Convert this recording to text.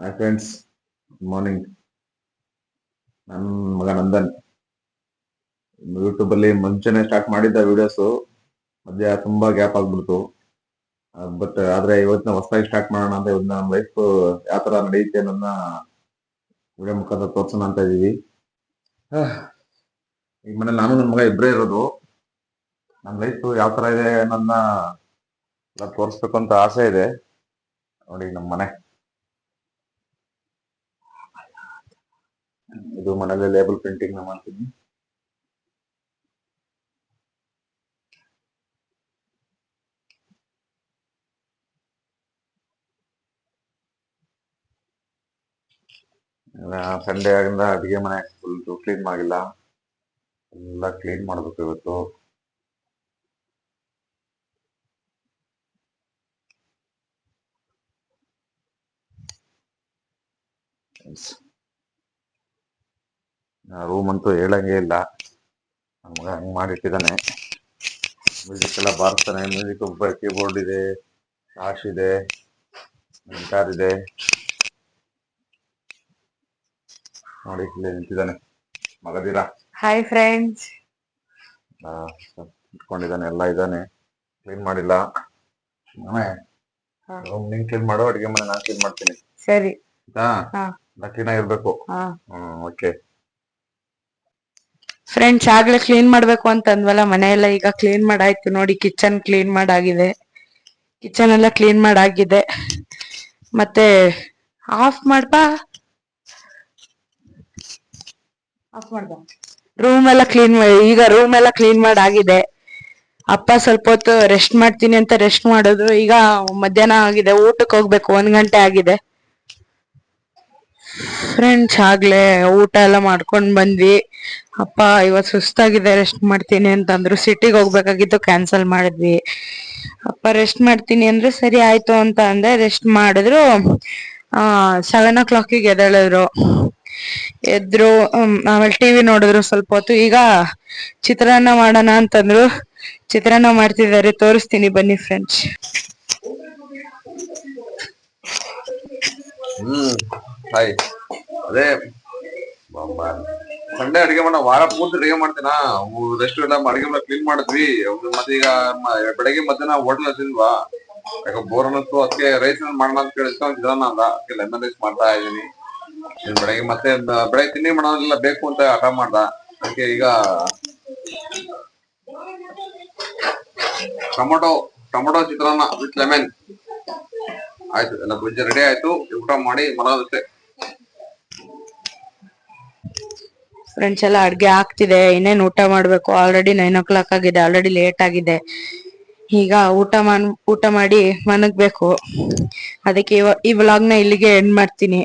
Hi friends, good morning. ನನ್ನ ಮಗ Nandan YouTube ಅಲ್ಲಿ ಮುಂಚೆನೆ ಸ್ಟಾರ್ಟ್ ಮಾಡಿದ್ದ ವಿಡಿಯೋಸ್. ಮಧ್ಯ ತುಂಬಾ ಗ್ಯಾಪ್ ಆಗ್ಬಿಡ್ತು. ಬಟ್ ಆದ್ರೆ ಇವತ್ತಿನ ಹೊಸದಾಗಿ ಸ್ಟಾರ್ಟ್ ಮಾಡೋಣ ಅಂತ ಇವತ್ತು ನಮ್ಮ ಲೈಫ್ ಯಾವ ತರ ನಡೆಯುತ್ತೆ ಅನ್ನೋದನ್ನ ವಿಡಿಯೋ ಮುಖಾಂತರ ತೋರ್ಸೋಣ ಅಂತ ಇದೀವಿ. ಈಗ ಮನೇಲಿ ನಾನು ನನ್ನ ಮಗ ಇಬ್ಬರೇ ಇರೋದು. ನನ್ನ ಲೈಫ್ ಯಾವ ತರ ಇದೆ ಅನ್ನೋದನ್ನ ಎಲ್ಲ ತೋರಿಸ್ಬೇಕು ಅಂತ ಆಸೆ ಇದೆ. ನೋಡಿ ನಮ್ಮ ಮನೆ, ಇದು ಮನೇಲಿ ಲೇಬಲ್ ಪ್ರಿಂಟಿಂಗ್ ಮಾಡ್ತೀನಿ. ಸಂಡೇ ಆಗಿಂದ ಅಡಿಗೆ ಮನೆ ಫುಲ್ ಕ್ಲೀನ್ ಮಾಡಿಲ್ಲ, ಎಲ್ಲ ಕ್ಲೀನ್ ಮಾಡ್ಬೇಕು ಇವತ್ತು. ರೂಮ್ ಅಂತೂ ಹೇಳಂಗೆ ಇಲ್ಲ, ನಮ್ಮ ಮಗ ಹಂಗ್ ಮಾಡಿಟ್ಟಿದ್ದಾನೆ. ಮ್ಯೂಸಿಕ್ ಎಲ್ಲ ಬಾರಿಸ್ತಾನೆ. ಮ್ಯೂಸಿಕ್ ಕೀಬೋರ್ಡ್ ಇದೆ, ಫ್ಲಾಶ್ ಇದೆ, ಗಿಟಾರ್ ಇದೆ. ನೋಡಿ ಇಲ್ಲಿ ನಿಂತಿದ್ದಾನೆ ಮಗದೀರ. Hi friends. ಇಟ್ಕೊಂಡಿದ್ದಾನೆ, ಎಲ್ಲ ಇದ್ದಾನೆ. ಕ್ಲೀನ್ ಮಾಡಿಲ್ಲ. ರೂಮ್ ನೀನ್ ಕ್ಲೀನ್ ಮಾಡು, ಅಡಿಗೆ ಮನೆ ನಾನು ಕ್ಲೀನ್ ಮಾಡ್ತೀನಿ. ಸರಿ. ಕ್ಲೀನ್ ಆಗಿರ್ಬೇಕು. ಓಕೆ ಫ್ರೆಂಡ್ಸ್, ಆಗ್ಲೇ ಕ್ಲೀನ್ ಮಾಡ್ಬೇಕು ಅಂತ ಅಂದ್ವಲ್ಲ, ಮನೆಯೆಲ್ಲ ಈಗ ಕ್ಲೀನ್ ಮಾಡಾಯ್ತು. ನೋಡಿ, ಕಿಚನ್ ಕ್ಲೀನ್ ಮಾಡಾಗಿದೆ, ಕಿಚನ್ ಎಲ್ಲ ಕ್ಲೀನ್ ಮಾಡಾಗಿದೆ. ಮತ್ತೆ ಆಫ್ ಮಾಡ್ಬಾ ರೂಮ್ ಎಲ್ಲ ಕ್ಲೀನ್ ಈಗ ರೂಮ್ ಎಲ್ಲ ಕ್ಲೀನ್ ಮಾಡಾಗಿದೆ. ಅಪ್ಪ ಸ್ವಲ್ಪ ಹೊತ್ತು ರೆಸ್ಟ್ ಮಾಡ್ತೀನಿ ಅಂತ ರೆಸ್ಟ್ ಮಾಡಿದ್ರು. ಈಗ ಮಧ್ಯಾಹ್ನ ಆಗಿದೆ, ಊಟಕ್ಕೆ ಹೋಗ್ಬೇಕು. 1 ಗಂಟೆ ಆಗಿದೆ. ಫ್ರೆಂಡ್ಸ್, ಆಗ್ಲೇ ಊಟ ಎಲ್ಲ ಮಾಡ್ಕೊಂಡ್ ಬಂದ್ವಿ. ಅಪ್ಪ ಇವತ್ ಸುಸ್ತಾಗಿದೆ, ರೆಸ್ಟ್ ಮಾಡ್ತೀನಿ ಅಂತಂದ್ರು. ಸಿಟಿಗೆ ಹೋಗ್ಬೇಕಾಗಿತ್ತು, ಕ್ಯಾನ್ಸಲ್ ಮಾಡಿದ್ವಿ. ಅಪ್ಪ ರೆಸ್ಟ್ ಮಾಡ್ತೀನಿ ಅಂದ್ರೆ ಸರಿ ಆಯ್ತು ಅಂತ ಅಂದೆ. ರೆಸ್ಟ್ ಮಾಡಿದ್ರು. 7 o'clock ಎದ್ದೇಳಿದ್ರು. ಎದ್ರು ಆಮೇಲೆ ಟಿವಿ ನೋಡಿದ್ರು ಸ್ವಲ್ಪ ಹೊತ್ತು. ಈಗ ಚಿತ್ರಾನ್ನ ಮಾಡೋಣ ಅಂತಂದ್ರು. ಚಿತ್ರಾನ್ನ ಮಾಡ್ತಿದ್ದಾರೆ, ತೋರಿಸ್ತೀನಿ ಬನ್ನಿ ಫ್ರೆಂಡ್ಸ್. ಹಾಯ್. ಅದೇ ಸಂಡೆ ಅಡಿಗೆ ಮಾಡ, ವಾರ ಪೂರ್ತಿ ಅಡಿಗೆ ಮಾಡ್ತೀನಾ. ರೆಸ್ಟ್ ಎಲ್ಲ ಅಡಿಗೆ ಮಾಡಿ ಕ್ಲೀನ್ ಮಾಡಿದ್ವಿ. ಮತ್ತೆ ಈಗ ಬೆಳಗ್ಗೆ ಮಧ್ಯಾಹ್ನ ಹೋಟೆಲ್ ತಿಂದ್ವಾ, ಯಾಕೆ ಬೋರ್ ಅನ್ನಿಸ್ತು. ಅದಕ್ಕೆ ರೈಸ್ ಮಾಡೋಣ ಅಂತ ಕೇಳಿಸ್ಕೊಂಡಿದ್ದಾನ ಅಂದ. ಅದಕ್ಕೆ ಲೆಮನ್ ರೈಸ್ ಮಾಡ್ತಾ ಇದೀನಿ. ಬೆಳಗ್ಗೆ ಮತ್ತೆ ಬೆಳಗ್ಗೆ ತಿಂಡಿ ಮಾಡೋದಿಲ್ಲ ಬೇಕು ಅಂತ ಹಠ ಮಾಡ್ದ. ಅದಕ್ಕೆ ಈಗ ಟೊಮೊಟೊ ಚಿತ್ರಾನ್ನ ವಿತ್ ಲೆಮನ್ ಆಯ್ತು. ಎಲ್ಲ ಗುಜ್ಜು ರೆಡಿ ಆಯ್ತು. ಊಟ ಮಾಡಿ ಮಲಗೋದಷ್ಟೇ. ಫ್ರೆಂಡ್ಸ್, ಎಲ್ಲ ಅಡ್ಗೆ ಆಗ್ತಿದೆ. ಇನ್ನೇನ್ ಊಟ ಮಾಡ್ಬೇಕು. ಆಲ್ರೆಡಿ 9 o'clock ಆಗಿದೆ, ಆಲ್ರೆಡಿ ಲೇಟ್ ಆಗಿದೆ. ಈಗ ಊಟ ಮಾಡಿ ಮನಗ್ಬೇಕು. ಅದಕ್ಕೆ ಈ ವ್ಲಾಗ್ನ ಇಲ್ಲಿಗೆ ಎಂಡ್ ಮಾಡ್ತೀನಿ.